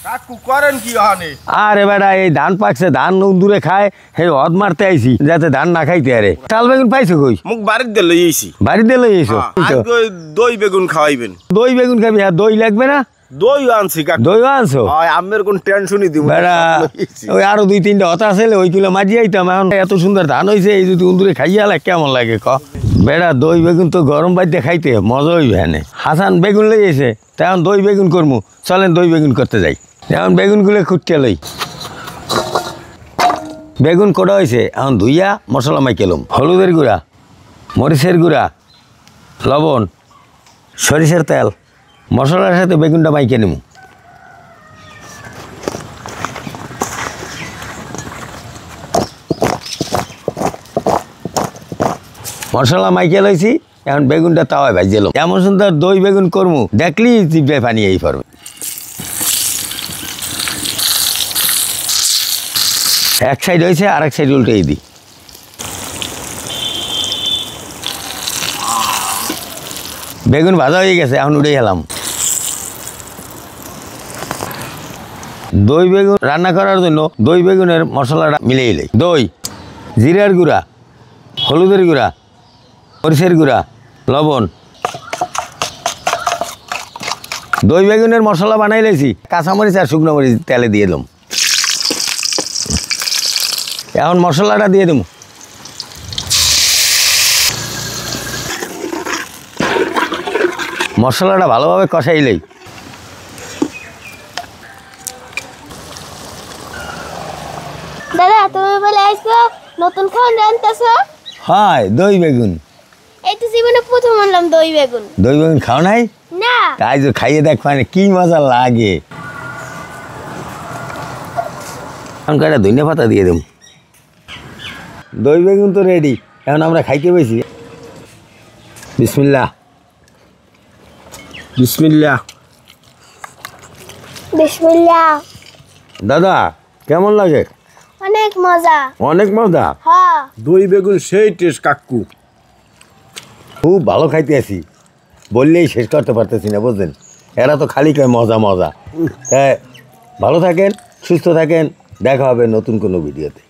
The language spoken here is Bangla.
কাকু করেন কি হানে? আরে বেটা এই ধান পাকছে, ধান দূরে খায়, হে হদ মারতে আইছি যাতে ধান না খাইতে আরে। চাল বেগুন পাইছো কই? মুখ বাড়িতে লই আইছি। বাড়িতে লই আইছো? আজকে দই বেগুন খাওয়াইবেন। দই বেগুন খাবি? আর দই লাগবে না? দই আনছি কাকু। দই আনছো? আমের কোন টেনশনই দিব বেটা ওই আরো 2-3টা হতা আছে ওইগুলো মাঝি আইতাম। এখন এত সুন্দর ধান হয়েছে, এই যদি উন্দুরে খাইয়া লাগে কেমন লাগে ক? বেটা দই বেগুন তো গরম বাড়িতে খাইতে মজা হইবে। হ্যাঁ হাসান বেগুন লই এসে তেমন দই বেগুন করমু, চলেন দই বেগুন করতে যাই। এখন বেগুনগুলো খুঁটতে লই। বেগুন কোটা হয়েছে, এখন ধুইয়া মশলা মাইকেলুম। হলুদের গুঁড়া, মরিচের গুঁড়া, লবণ, সরিষার তেল, মশলার সাথে বেগুনটা মাইকে নিমু। মশলা মাইকে লইছি, এখন বেগুনটা তাওয়ায় ভাজিলাম। এমন সুন্দর দই বেগুন করমু দেখলি জিভে পানি এই পারবে। এক সাইড হয়েছে, আর এক সাইড উল্টেই দিই। বেগুন ভাজা হয়ে গেছে, এখন উঠে গেলাম। দই বেগুন রান্না করার জন্য দই বেগুনের মশলাটা মিলিয়ে লই। দই, জিরার গুঁড়া, হলুদের গুঁড়া, মরিচের গুঁড়া, লবণ। দই বেগুনের মশলা বানাই লেছি, কাঁচামরিচ আর শুকনো মরিচ তেলে দিয়ে দিলাম। এখন মশলাটা দিয়ে দেবো। মশলাটা ভালোভাবে কষাইলেই দাদা তুমি বলে আইছো নতুন খাওয়ান রান্তাছো? হয় দই বেগুন। এই তো জীবনে প্রথম আনলাম দই বেগুন। দই বেগুন খাও নাই? না। তাই তো খাইয়ে দেখ মানে কি মজা লাগে। এখন কয়টা ধনিয়া পাতা দিয়ে দেব। দই বেগুন তো রেডি, এখন আমরা খাইতে পেয়েছি। বিসমিল্লাহ। বিসমিল্লাহ। বিসমিল্লাহ। দাদা কেমন লাগে? অনেক মজা। অনেক মজা। হ্যাঁ দই বেগুন সেই টেস্ট কাকু। খুব ভালো খাইতে আছি, বললেই শেষ করতে পারতেছি না বুঝলেন। এরা তো খালি কয় মজা মজা। হ্যাঁ ভালো থাকেন, সুস্থ থাকেন, দেখা হবে নতুন কোনো ভিডিওতে।